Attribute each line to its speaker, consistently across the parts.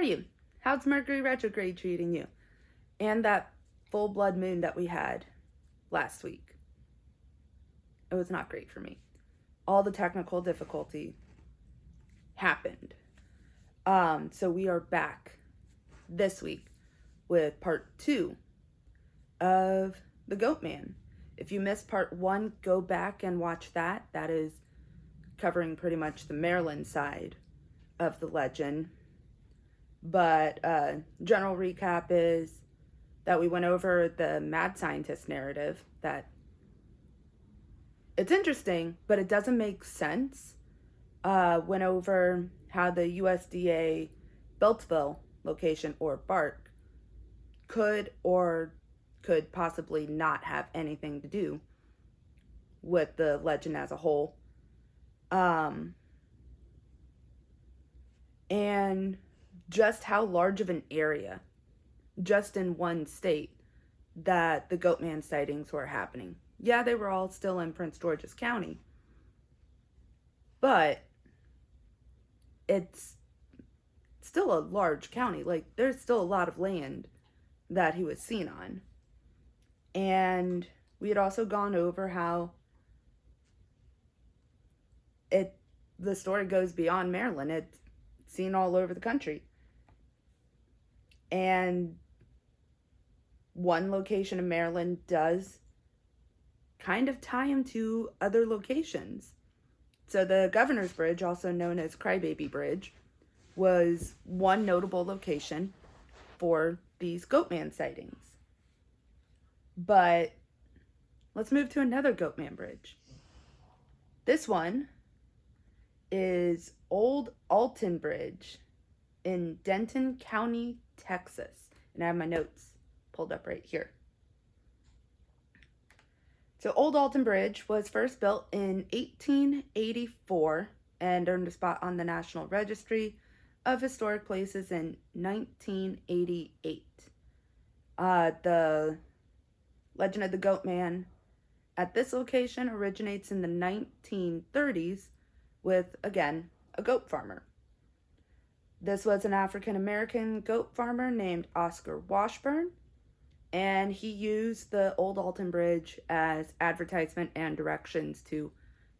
Speaker 1: you? How's Mercury retrograde treating you? And that full blood moon that we had last week. It was not great for me. All the technical difficulty happened. So we are back this week with part 2 of the Goatman. If you missed part 1, go back and watch that. That is covering pretty much the Maryland side of the legend. But general recap is that we went over the mad scientist narrative, that it's interesting, but it doesn't make sense. Went over how the USDA Beltsville location, or BART, could possibly not have anything to do with the legend as a whole. And just how large of an area, just in one state, that the Goatman sightings were happening. Yeah, they were all still in Prince George's County, but it's still a large county. Like, there's still a lot of land that he was seen on. And we had also gone over how the story goes beyond Maryland. It's seen all over the country. And one location in Maryland does kind of tie him to other locations. So the Governor's Bridge, also known as Crybaby Bridge, was one notable location for these Goatman sightings. But let's move to another Goatman bridge. This one is Old Alton Bridge in Denton County, Texas. And I have my notes pulled up right here. So Old Alton Bridge was first built in 1884 and earned a spot on the National Registry of Historic Places in 1988. The legend of the Goatman at this location originates in the 1930s with, again, a goat farmer. This was an African-American goat farmer named Oscar Washburn, and he used the Old Alton Bridge as advertisement and directions to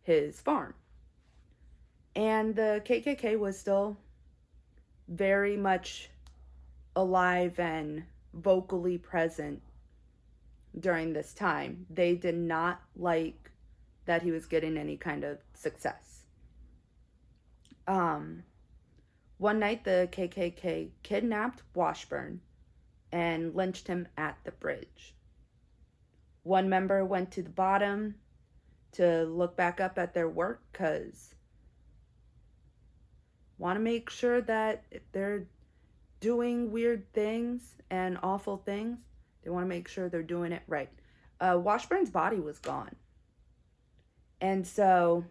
Speaker 1: his farm. And the KKK was still very much alive and vocally present during this time. They did not like that he was getting any kind of success. One night, the KKK kidnapped Washburn and lynched him at the bridge. One member went to the bottom to look back up at their work because want to make sure that if they're doing weird things and awful things, they want to make sure they're doing it right. Washburn's body was gone. And so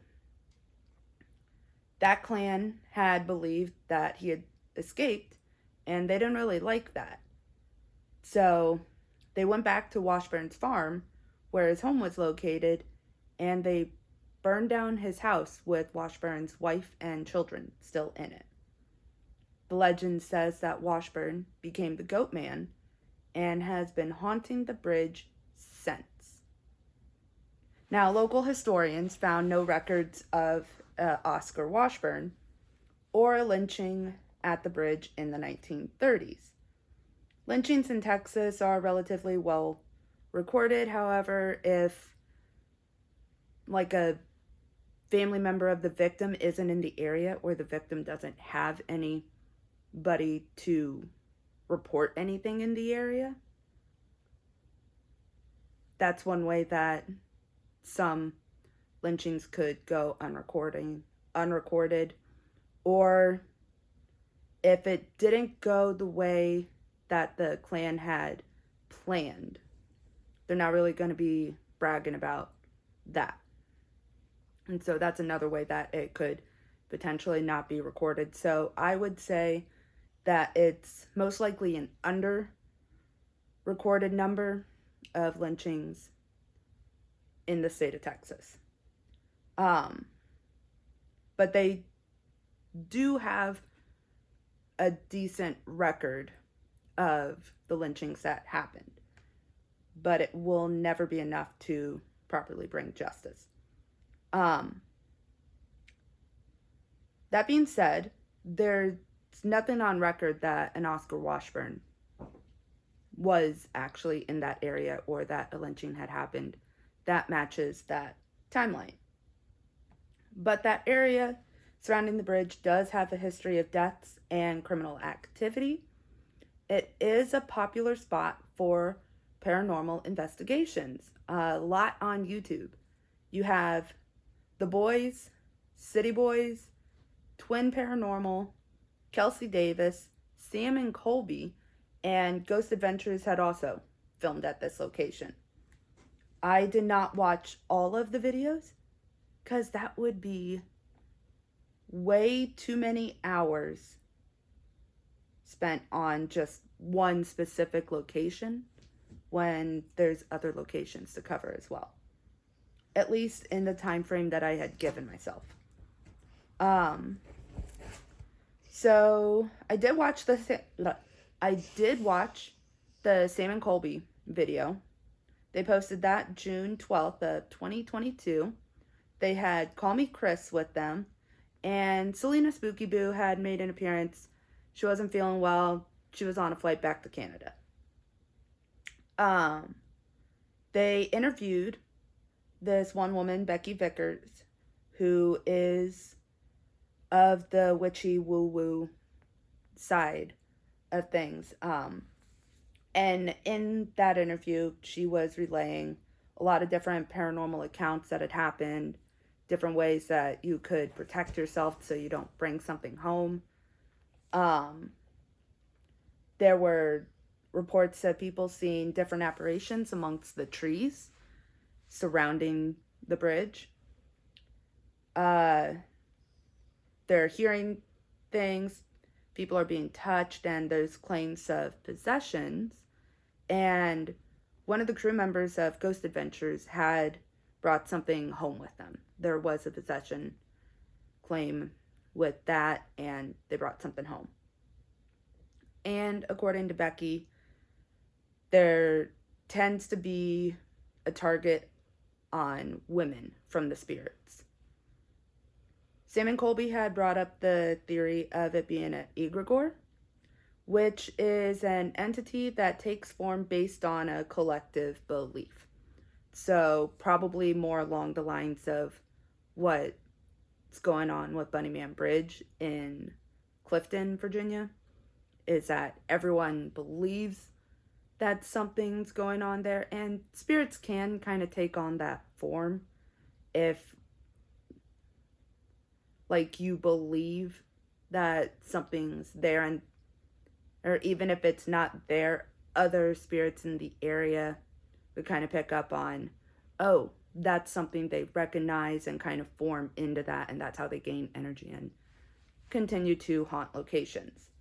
Speaker 1: that clan had believed that he had escaped, and they didn't really like that. So they went back to Washburn's farm, where his home was located, and they burned down his house with Washburn's wife and children still in it. The legend says that Washburn became the Goatman and has been haunting the bridge since. Now, local historians found no records of Oscar Washburn or a lynching at the bridge in the 1930s. Lynchings in Texas are relatively well recorded. However, if like a family member of the victim isn't in the area, or the victim doesn't have anybody to report anything in the area, that's one way that some lynchings could go unrecorded, or if it didn't go the way that the Klan had planned, they're not really going to be bragging about that. And so that's another way that it could potentially not be recorded. So I would say that it's most likely an under-recorded number of lynchings in the state of Texas. But they do have a decent record of the lynchings that happened, but it will never be enough to properly bring justice. That being said, there's nothing on record that an Oscar Washburn was actually in that area or that a lynching had happened that matches that timeline. But that area surrounding the bridge does have a history of deaths and criminal activity. It is a popular spot for paranormal investigations. A lot on YouTube. You have The Boys, City Boys, Twin Paranormal, Kelsi Davis, Sam and Colby, and Ghost Adventures had also filmed at this location. I did not watch all of the videos because that would be way too many hours spent on just one specific location when there's other locations to cover as well. At least in the time frame that I had given myself. So I did watch the Sam and Colby video. They posted that June 12th of 2022. They had Call Me Chris with them, and Selena Spooky Boo had made an appearance. She wasn't feeling well. She was on a flight back to Canada. They interviewed this one woman, Becky Vickers, who is of the witchy woo-woo side of things. And in that interview, she was relaying a lot of different paranormal accounts that had happened, different ways that you could protect yourself so you don't bring something home. There were reports of people seeing different apparitions amongst the trees surrounding the bridge. They're hearing things, people are being touched, and there's claims of possessions. And one of the crew members of Ghost Adventures had brought something home with them. There was a possession claim with that, and they brought something home. And according to Becky, there tends to be a target on women from the spirits. Sam and Colby had brought up the theory of it being an egregore, which is an entity that takes form based on a collective belief. So probably more along the lines of what's going on with Bunnyman Bridge in Clifton, Virginia, is that everyone believes that something's going on there, and spirits can kind of take on that form if, like, you believe that something's there, and or even if it's not there, other spirits in the area would kind of pick up on, oh, that's something they recognize and kind of form into that, and that's how they gain energy and continue to haunt locations.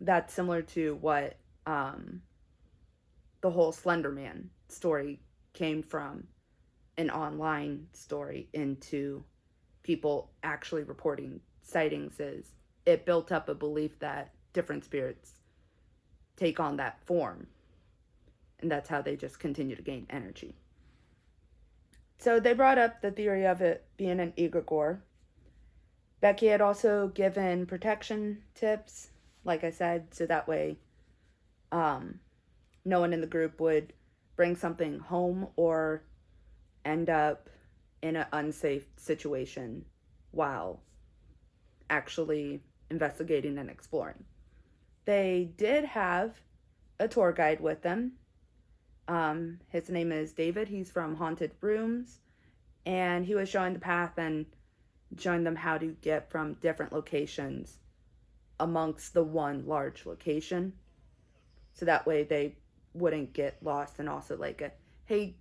Speaker 1: That's similar to what the whole Slender Man story came from, an online story, into people actually reporting sightings. Is it built up a belief that different spirits take on that form, and that's how they just continue to gain energy. So they brought up the theory of it being an egregore. Becky had also given protection tips, like I said, so that way no one in the group would bring something home or end up in an unsafe situation while actually investigating and exploring. They did have a tour guide with them. His name is David. He's from Haunted Rooms, and he was showing the path and showing them how to get from different locations amongst the one large location, so that way they wouldn't get lost. And also, like, hey,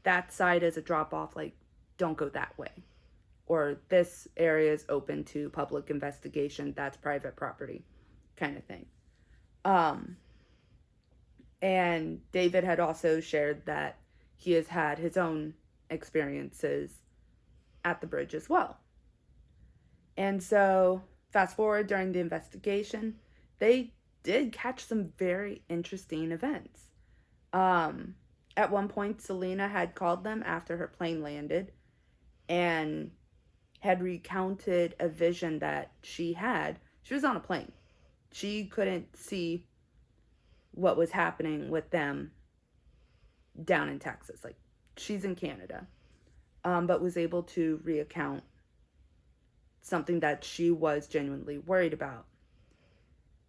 Speaker 1: that side is a drop off, like, don't go that way, or this area is open to public investigation, that's private property, kind of thing. And David had also shared that he has had his own experiences at the bridge as well. And so, fast forward during the investigation, they did catch some very interesting events. At one point, Selena had called them after her plane landed and had recounted a vision that she had. She was on a plane. She couldn't see what was happening with them down in Texas. Like, she's in Canada, but was able to recount something that she was genuinely worried about.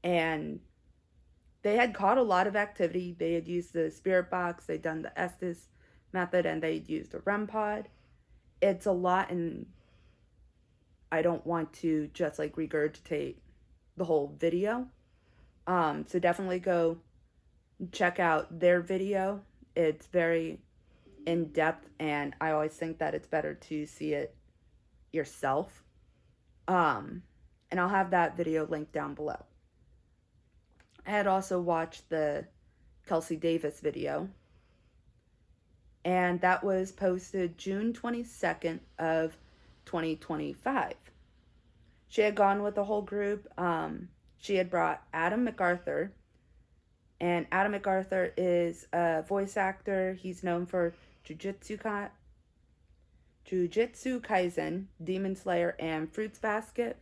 Speaker 1: And they had caught a lot of activity. They had used the spirit box, they'd done the Estes method, and they'd used a REM pod. It's a lot, and I don't want to just like regurgitate the whole video. So definitely go check out their video. It's very in depth, and I always think that it's better to see it yourself. And I'll have that video linked down below. I had also watched the Kelsi Davis video, and that was posted June 22nd of 2025. She had gone with the whole group. She had brought Adam MacArthur, and Adam MacArthur is a voice actor. He's known for Jujutsu Kaisen, Demon Slayer, and Fruits Basket.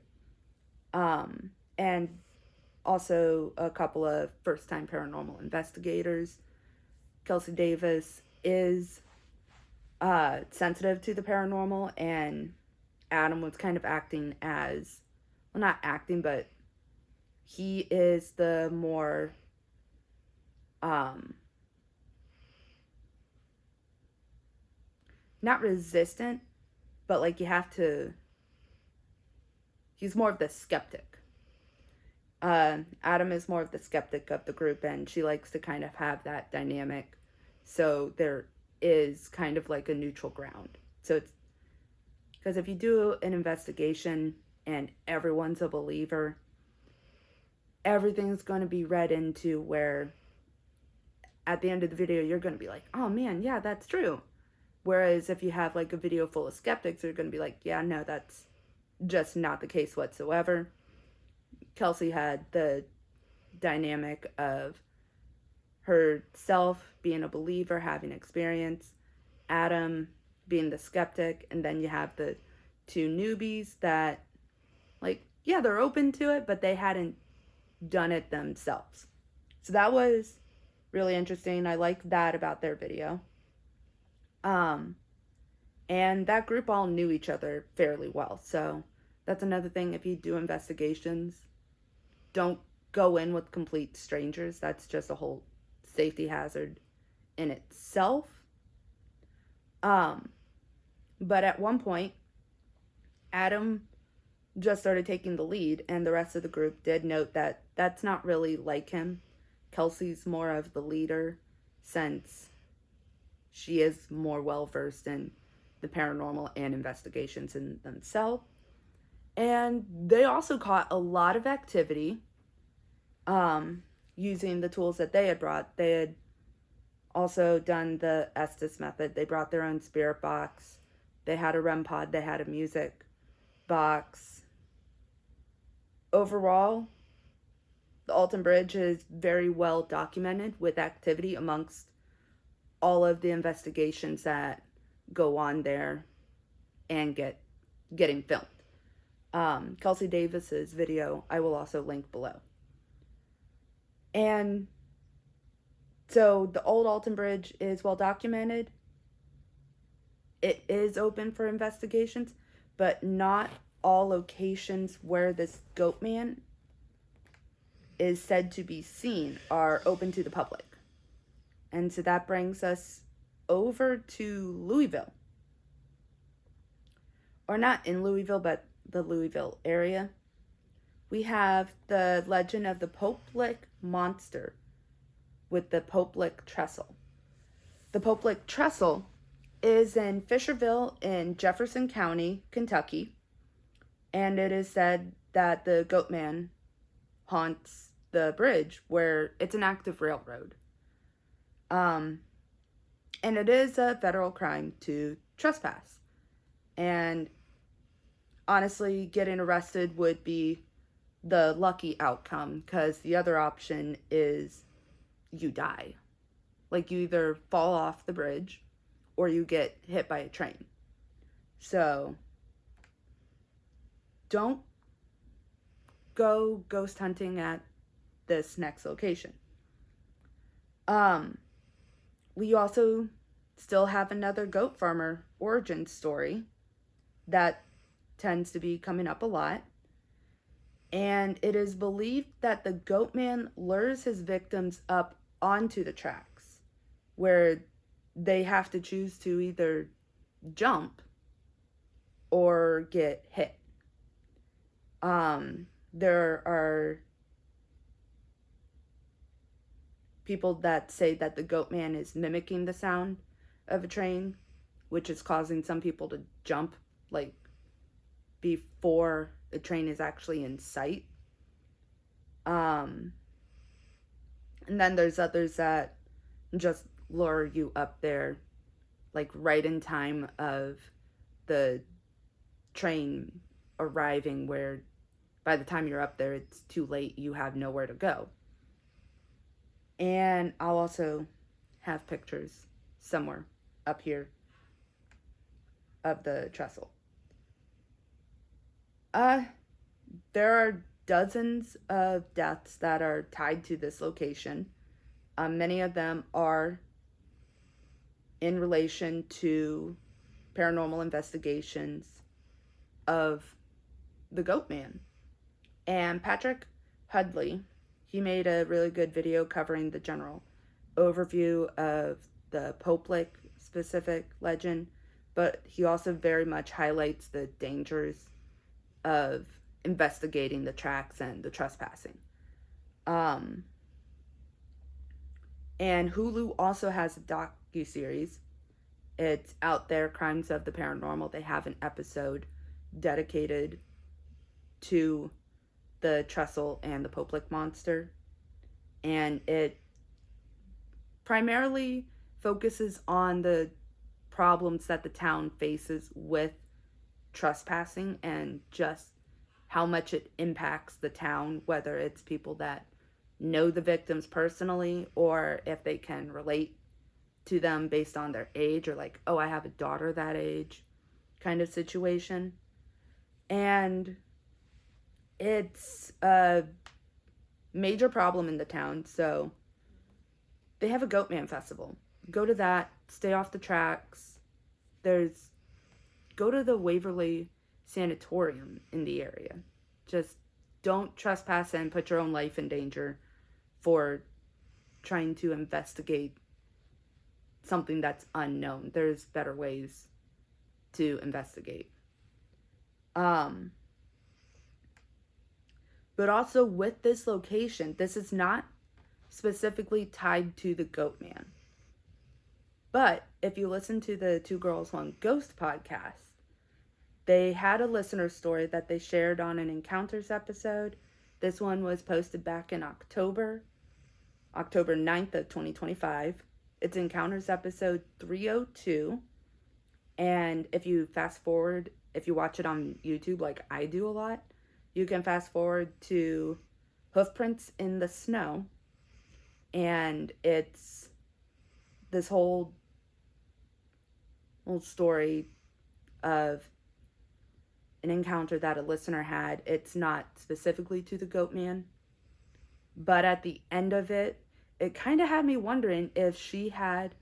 Speaker 1: And also a couple of first-time paranormal investigators. Kelsi Davis is sensitive to the paranormal, and Adam was kind of acting as, well, not acting, but he is the more not resistant, but like he's more of the skeptic. Adam is more of the skeptic of the group, and she likes to kind of have that dynamic. So there is kind of like a neutral ground. So it's because if you do an investigation and everyone's a believer, everything's going to be read into where at the end of the video, you're going to be like, oh man, yeah, that's true. Whereas if you have like a video full of skeptics, you're going to be like, yeah, no, that's just not the case whatsoever. Kelsi had the dynamic of herself being a believer, having experience, Adam being the skeptic, and then you have the two newbies that, like, yeah, they're open to it, but they hadn't done it themselves. So that was really interesting. I liked that about their video. And that group all knew each other fairly well. So that's another thing. If you do investigations, don't go in with complete strangers. That's just a whole safety hazard in itself. But at one point, Adam just started taking the lead, and the rest of the group did note that that's not really like him. Kelsi's more of the leader, since she is more well-versed in the paranormal and investigations in themselves. And they also caught a lot of activity using the tools that they had brought. They had also done the Estes method. They brought their own spirit box. They had a REM pod. They had a music box. Overall, the Alton Bridge is very well documented with activity amongst all of the investigations that go on there and getting filmed. Kelsi Davis's video I will also link below. And so the Old Alton Bridge is well documented. It is open for investigations, but not all locations where this Goatman is said to be seen are open to the public. And so that brings us over to Louisville. Or not in Louisville, but the Louisville area. We have the legend of the Pope Lick monster with the Pope Lick Trestle. The Pope Lick Trestle is in Fisherville in Jefferson County, Kentucky. And it is said that the Goatman haunts the bridge where it's an active railroad. And it is a federal crime to trespass. And honestly, getting arrested would be the lucky outcome, because the other option is you die. Like, you either fall off the bridge or you get hit by a train. So don't go ghost hunting at this next location. We also still have another goat farmer origin story that tends to be coming up a lot. And it is believed that the Goatman lures his victims up onto the tracks, where they have to choose to either jump or get hit. There are people that say that the Goatman is mimicking the sound of a train, which is causing some people to jump, like, before a train is actually in sight. And then there's others that just lure you up there, like, right in time of the train arriving, where by the time you're up there, it's too late. You have nowhere to go. And I'll also have pictures somewhere up here of the trestle. There are dozens of deaths that are tied to this location. Many of them are in relation to paranormal investigations of the Goatman. And Patrick Hundley, he made a really good video covering the general overview of the Pope Lick specific legend, but he also very much highlights the dangers of investigating the tracks and the trespassing. And Hulu also has a docuseries. It's Out There, Crimes of the Paranormal. They have an episode dedicated to the trestle and the Pope Lick monster. And it primarily focuses on the problems that the town faces with trespassing and just how much it impacts the town, whether it's people that know the victims personally or if they can relate to them based on their age, or like, oh, I have a daughter that age kind of situation. And it's a major problem in the town, so they have a Goatman festival. Go to that, stay off the tracks. Go to the Waverly Sanatorium in the area. Just don't trespass and put your own life in danger for trying to investigate something that's unknown. There's better ways to investigate. But also with this location, this is not specifically tied to the Goatman. But if you listen to the Two Girls, One Ghost podcast, they had a listener story that they shared on an Encounters episode. This one was posted back in October 9th of 2025. It's Encounters episode 302. And if you fast forward, if you watch it on YouTube like I do a lot, you can fast forward to Hoofprints in the Snow. And it's this whole story of an encounter that a listener had. It's not specifically to the Goatman, but at the end of it, it kind of had me wondering if she had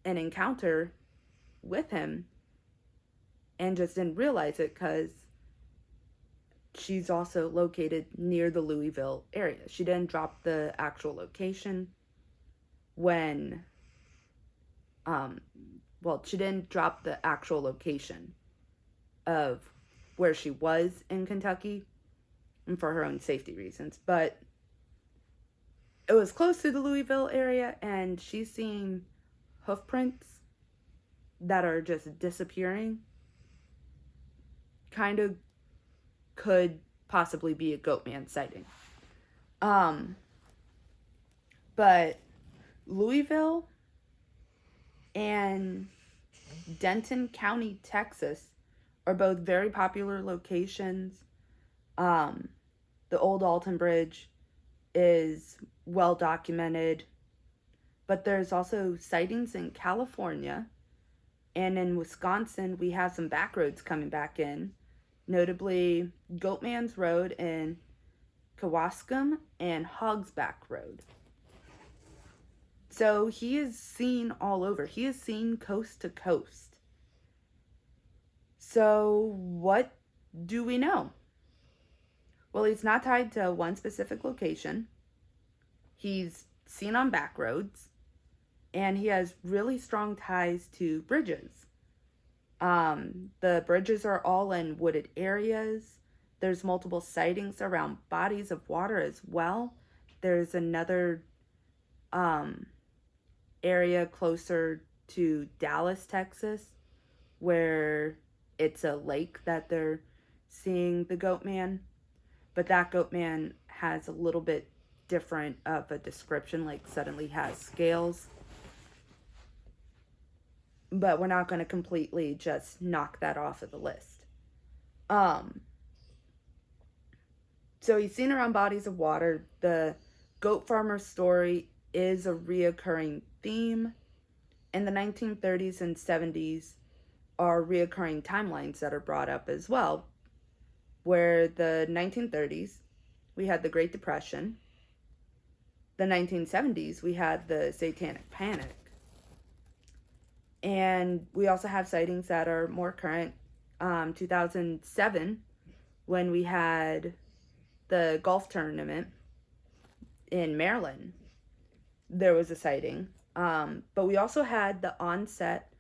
Speaker 1: an encounter with him and just didn't realize it, because she's also located near the Louisville area. She didn't drop the actual location when she didn't drop the actual location of where she was in Kentucky, and for her own safety reasons, but it was close to the Louisville area, and she's seeing hoofprints that are just disappearing. Kind of could possibly be a Goatman sighting. But Louisville and Denton County, Texas are both very popular locations The Old Alton Bridge is well documented, but there's also sightings in California, and in Wisconsin we have some back roads coming back in, notably Goatman's Road in Kewaskum and Hogsback Road. So he is seen all over. He is seen coast to coast. So what do we know? Well, he's not tied to one specific location. He's seen on back roads. And he has really strong ties to bridges. The bridges are all in wooded areas. There's multiple sightings around bodies of water as well. There's another area closer to Dallas, Texas, where it's a lake that they're seeing the Goatman. But that Goatman has a little bit different of a description, like suddenly has scales. But we're not going to completely just knock that off of the list. So he's seen around bodies of water. The goat farmer story is a reoccurring theme. In the 1930s and 70s are reoccurring timelines that are brought up as well, where the 1930s, we had the Great Depression. The 1970s, we had the Satanic Panic. And we also have sightings that are more current. 2007, when we had the golf tournament in Maryland, there was a sighting. But we also had the onset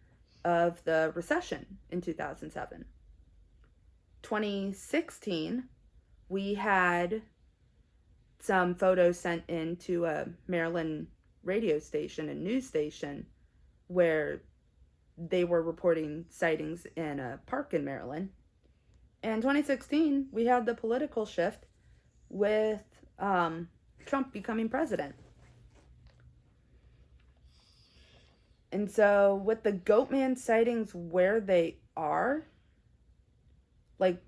Speaker 1: of the recession in 2007. 2016, we had some photos sent in to a Maryland radio station and news station where they were reporting sightings in a park in Maryland. And 2016, we had the political shift with Trump becoming president. And so with the Goatman sightings where they are, like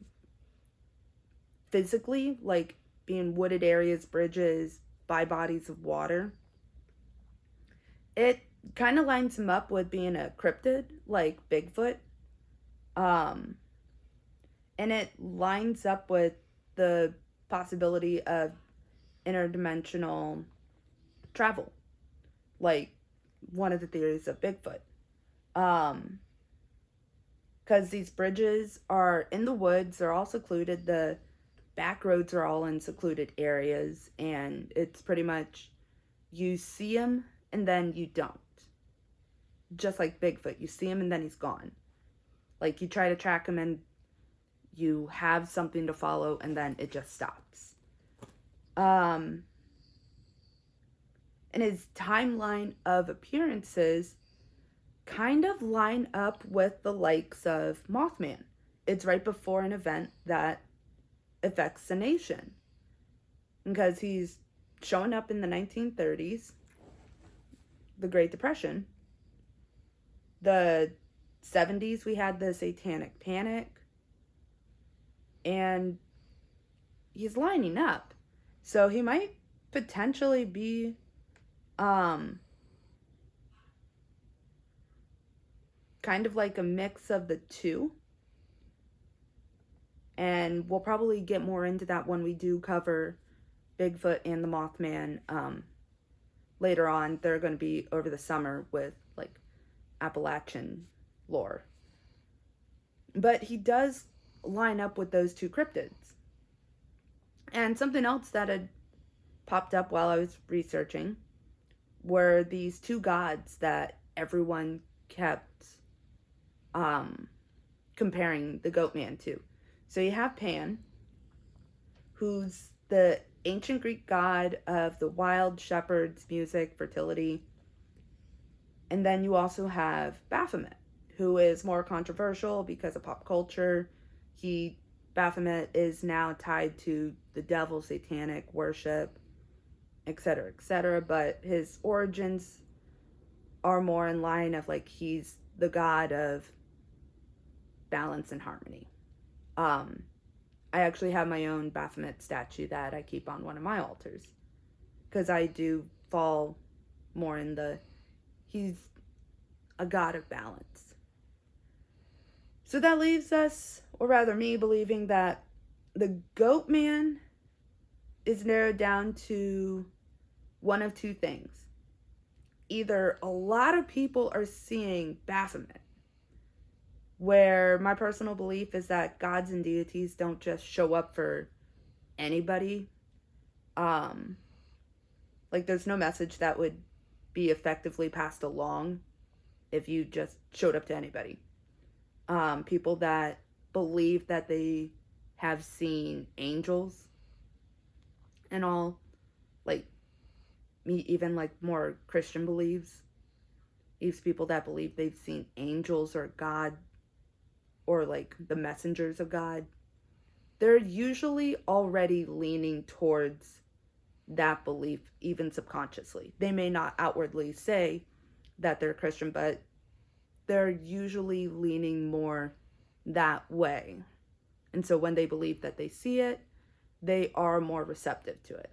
Speaker 1: physically, like being wooded areas, bridges, by bodies of water, it kind of lines him up with being a cryptid, like Bigfoot. And it lines up with the possibility of interdimensional travel, like one of the theories of Bigfoot. Because these bridges are in the woods, they're all secluded, the back roads are all in secluded areas, and it's pretty much you see him and then you don't. Just like Bigfoot, you see him and then he's gone. Like you try to track him and you have something to follow and then it just stops. And his timeline of appearances kind of line up with the likes of Mothman. It's right before an event that affects the nation. Because he's showing up in the 1930s, the Great Depression. The 70s, we had the Satanic Panic. And he's lining up. So he might potentially be kind of like a mix of the two. And we'll probably get more into that when we do cover Bigfoot and the Mothman later on. They're going to be over the summer with like Appalachian lore. But he does line up with those two cryptids. And something else that had popped up while I was researching were these two gods that everyone kept comparing the Goatman to. So you have Pan, who's the ancient Greek god of the wild, shepherds, music, fertility. And then you also have Baphomet, who is more controversial because of pop culture. Baphomet is now tied to the devil, satanic worship, etc., etc. But his origins are more in line of like he's the god of balance and harmony. I I actually have my own Baphomet statue that I keep on one of my altars. Because I do fall more in he's a god of balance. So that leaves us, or rather me, believing that the Goatman is narrowed down to one of two things. Either a lot of people are seeing Baphomet, where my personal belief is that gods and deities don't just show up for anybody. Like, there's no message that would be effectively passed along if you just showed up to anybody. People that believe that they have seen angels and all, like, me, even like more Christian beliefs. These people that believe they've seen angels or God or like the messengers of God, they're usually already leaning towards that belief, even subconsciously. They may not outwardly say that they're Christian, but they're usually leaning more that way. And so when they believe that they see it, they are more receptive to it.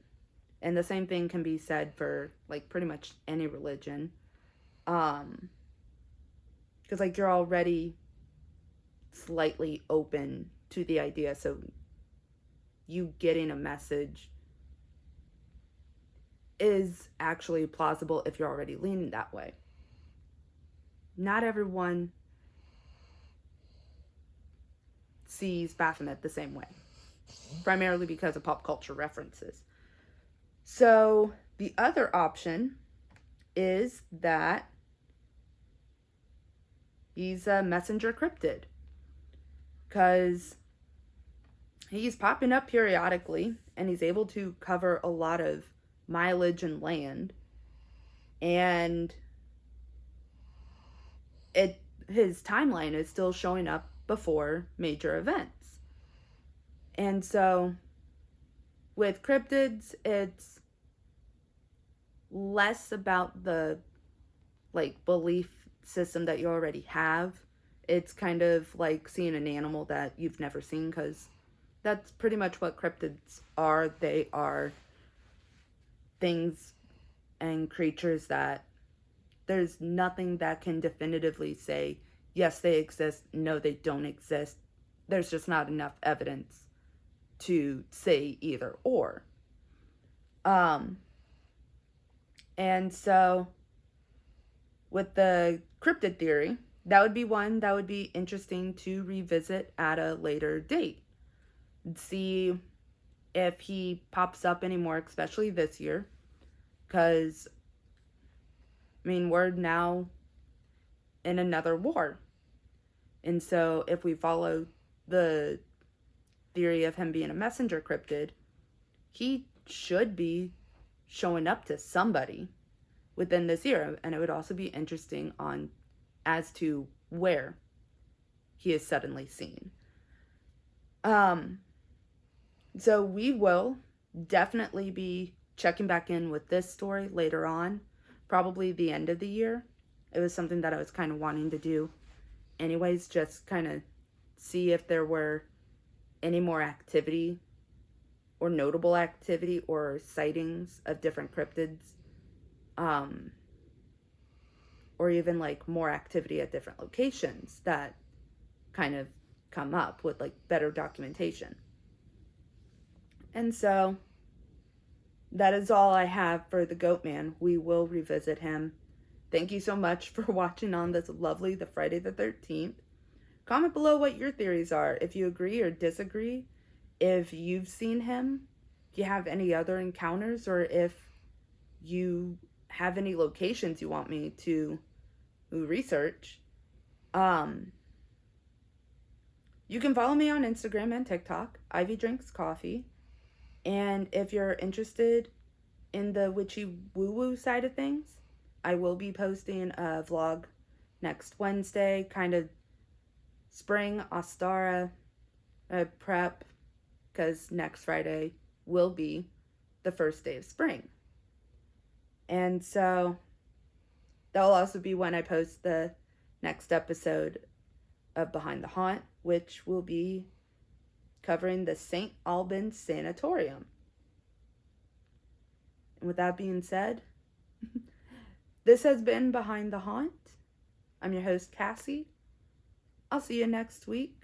Speaker 1: And the same thing can be said for like pretty much any religion. Because like you're already slightly open to the idea. So you getting a message is actually plausible if you're already leaning that way. Not everyone sees Baphomet the same way, primarily because of pop culture references. So the other option is that he's a messenger cryptid, because he's popping up periodically and he's able to cover a lot of mileage and land, and his timeline is still showing up before major events. And so with cryptids, it's less about the like belief system that you already have. It's kind of like seeing an animal that you've never seen, because that's pretty much what cryptids are. They are things and creatures that there's nothing that can definitively say, yes, they exist, no, they don't exist. There's just not enough evidence to say either or. And so with the cryptid theory, that would be one that would be interesting to revisit at a later date. See if he pops up anymore, especially this year. Because, I mean, we're now in another war. And so if we follow the theory of him being a messenger cryptid, he should be showing up to somebody within this year. And it would also be interesting as to where he is suddenly seen. So we will definitely be checking back in with this story later on, probably the end of the year. It was something that I was kind of wanting to do anyways, just kind of see if there were any more activity or notable activity or sightings of different cryptids, or even like more activity at different locations that kind of come up with like better documentation. And so that is all I have for the Goatman. We will revisit him. Thank you so much for watching on this lovely the Friday the 13th. Comment below what your theories are, if you agree or disagree, if you've seen him, if you have any other encounters, or if you have any locations you want me to research. You can follow me on Instagram and TikTok, Ivy Drinks Coffee. And if you're interested in the witchy woo-woo side of things, I will be posting a vlog next Wednesday, kind of spring Ostara prep, because next Friday will be the first day of spring. And so that will also be when I post the next episode of Behind the Haunt, which will be covering the St. Albans Sanatorium. And with that being said, this has been Behind the Haunt. I'm your host, Cassie. I'll see you next week.